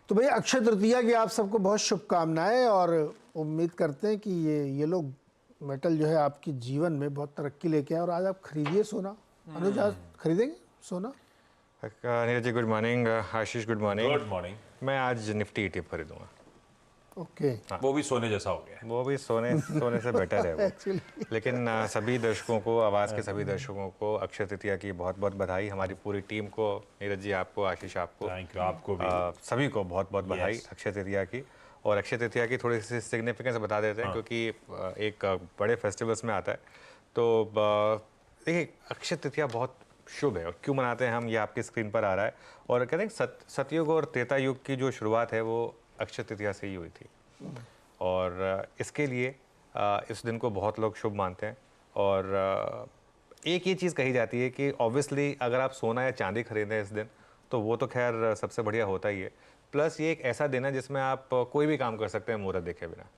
तो भैया अक्षय तृतीया की आप सबको बहुत शुभकामनाएं और उम्मीद करते हैं कि ये लोग मेटल जो है आपकी जीवन में बहुत तरक्की लेके आए। और आज आप खरीदिए सोना। अनुज आज खरीदेंगे सोना? Neeraj ji good morning. आशीष गुड मॉर्निंग। Good morning. मैं आज निफ्टी ईटीएफ खरीदूंगा। ओके। वो भी सोने जैसा हो गया है। वो भी सोने से बेटर है वो। एक्चुअली लेकिन सभी दर्शकों को, आवाज़ के सभी दर्शकों को अक्षय तृतीया की बहुत बहुत बधाई। हमारी पूरी टीम को, नीरज जी आपको, आशीष आपको, थैंक यू। आपको भी सभी को बहुत बहुत बधाई अक्षय तृतीया की। और अक्षय तृतीया की थोड़ी सी सिग्निफिकेंस बता देते हैं क्योंकि एक बड़े फेस्टिवल्स में आता है। तो देखिए अक्षय तृतीया बहुत शुभ है। और क्यों मनाते हैं हम, ये आपकी स्क्रीन पर आ रहा है। और कहते हैं सतयुग और त्रेता युग की जो शुरुआत है वो अक्षय तृतीया से ही हुई थी। और इसके लिए इस दिन को बहुत लोग शुभ मानते हैं। और एक ये चीज़ कही जाती है कि ऑब्वियसली अगर आप सोना या चांदी खरीदें इस दिन तो वो तो खैर सबसे बढ़िया होता ही है। प्लस ये एक ऐसा दिन है जिसमें आप कोई भी काम कर सकते हैं मुहूर्त देखे बिना,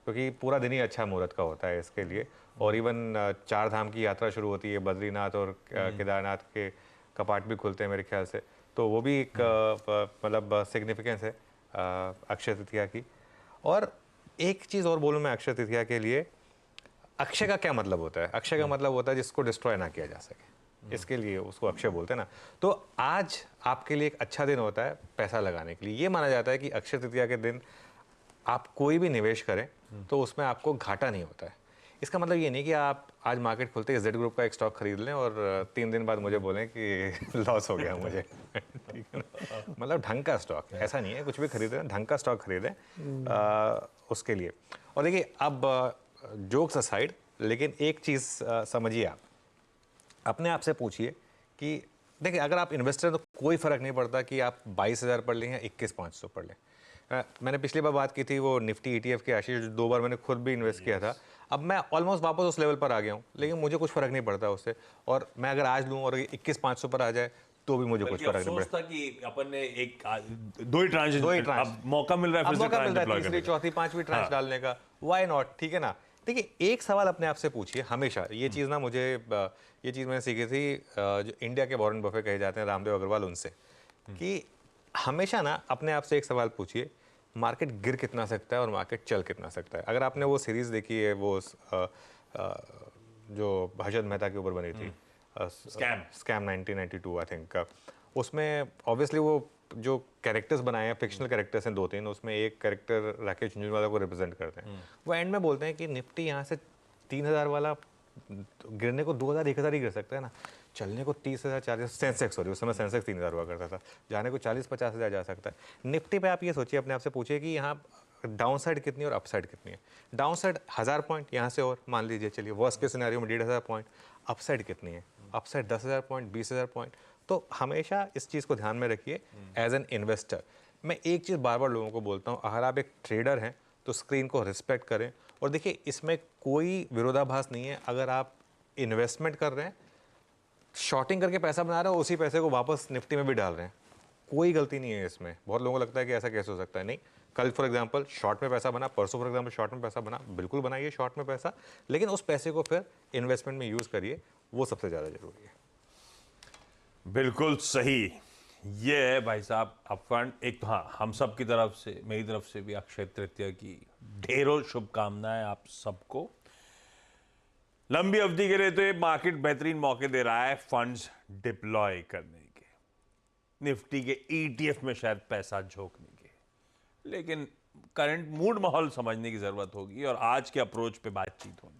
क्योंकि पूरा दिन ही अच्छा मुहूर्त का होता है इसके लिए। और इवन 4 धाम की यात्रा शुरू होती है, बद्रीनाथ और केदारनाथ के कपाट भी खुलते हैं मेरे ख्याल से। तो वो भी एक मतलब सिग्निफिकेंस है अक्षय तृतीया की। और एक चीज़ और बोलूँ मैं अक्षय तृतीया के लिए, अक्षय का क्या मतलब होता है? अक्षय का मतलब होता है जिसको डिस्ट्रॉय ना किया जा सके, इसके लिए उसको अक्षय बोलते हैं ना। तो आज आपके लिए एक अच्छा दिन होता है पैसा लगाने के लिए। ये माना जाता है कि अक्षय तृतीया के दिन आप कोई भी निवेश करें तो उसमें आपको घाटा नहीं होता है। इसका मतलब ये नहीं कि आप आज मार्केट खुलते ही जेड ग्रुप का एक स्टॉक खरीद लें और 3 दिन बाद मुझे बोलें कि लॉस हो गया मुझे। ठीक है ना? मतलब ढंग का स्टॉक, ऐसा नहीं है कुछ भी खरीदें, ढंग का स्टॉक खरीदें उसके लिए। और देखिए अब जोक्स असाइड, लेकिन एक चीज़ समझिए, आप अपने आप से पूछिए कि देखिए अगर आप इन्वेस्टर हैं तो कोई फ़र्क नहीं पड़ता कि आप 22,000 पढ़ लें या 21,500 पढ़ लें। मैंने पिछली बार बात की थी वो निफ्टी ईटीएफ के, आशीष 2 बार मैंने खुद भी इन्वेस्ट किया था। अब मैं ऑलमोस्ट वापस उस लेवल पर आ गया हूँ, लेकिन मुझे कुछ फ़र्क नहीं पड़ता उससे। और मैं अगर आज लूँ और 21,500 पर आ जाए तो भी मुझे कुछ फ़र्क नहीं पड़ता। था कि अपन ने दो ही ट्रांच, अब मौका मिल रहा है, फिर से तीसरी चौथी पांचवी ट्रांच डालने का, व्हाई नॉट? ठीक है ना। देखिए एक सवाल अपने आप से पूछिए हमेशा, ये चीज़ ना मुझे ये चीज़ मैंने सीखी थी जो इंडिया के वॉरेन बफे कहे जाते हैं, रामदेव अग्रवाल, उनसे, कि हमेशा ना अपने आप से एक सवाल पूछिए, मार्केट गिर कितना सकता है और मार्केट चल कितना सकता है। अगर आपने वो सीरीज़ देखी है वो जो हर्षद मेहता के ऊपर बनी थी, स्कैम 1992 आई थिंक, उसमें ऑब्वियसली वो जो कैरेक्टर्स बनाए हैं, फिक्शनल कैरेक्टर्स हैं 2-3, उसमें एक कैरेक्टर राकेश झुंझुनवाला को रिप्रेजेंट करते हैं। वो एंड में बोलते हैं कि निफ्टी यहाँ से 3,000 वाला गिरने को 2,000 1,000 ही गिर सकता है ना, चलने को 30,000 40, सेंसेक्स सॉरी उस समय सेंसेक्स 3,000 हुआ करता था, जाने को 40-50 हज़ार जा सकता है। निफ्टी पे आप ये सोचिए, अपने आप से पूछिए कि यहाँ डाउन साइड कितनी और अपसाइड कितनी है। डाउन साइड 1,000 पॉइंट यहाँ से, और मान लीजिए चलिए वर्स्ट के सिनेरियो में 1,500 पॉइंट। अपसाइड कितनी है? Upside 10,000 point, 20,000 point. तो हमेशा इस चीज़ को ध्यान में रखिए एज एन इन्वेस्टर। मैं एक चीज़ बार बार लोगों को बोलता हूँ, अगर आप एक ट्रेडर हैं तो स्क्रीन को रिस्पेक्ट करें। और देखिए इसमें कोई विरोधाभास नहीं है। अगर आप इन्वेस्टमेंट कर रहे हैं, शॉर्टिंग करके पैसा बना रहे हो, उसी पैसे को वापस निफ्टी में भी डाल रहे हैं, कोई गलती नहीं है इसमें। बहुत लोगों को लगता है कि ऐसा कैसे हो सकता है। नहीं, कल फॉर एग्जांपल शॉर्ट में पैसा बना, परसों फॉर एग्जांपल शॉर्ट में पैसा बना, बिल्कुल बनाइए शॉर्ट में पैसा, लेकिन उस पैसे को फिर इन्वेस्टमेंट में यूज़ करिए, वो सबसे ज़्यादा जरूरी है। बिल्कुल सही। ये है भाई साहब अपफ्रंट। एक तो हाँ, हम सब की तरफ से, मेरी तरफ से भी अक्षय तृतीया की ढेरों शुभकामनाएं आप सबको। लंबी अवधि के लिए तो ये मार्केट बेहतरीन मौके दे रहा है फंड्स डिप्लॉय करने के, निफ्टी के ईटीएफ में शायद पैसा झोंकने के, लेकिन करंट मूड माहौल समझने की जरूरत होगी और आज के अप्रोच पे बातचीत होनी।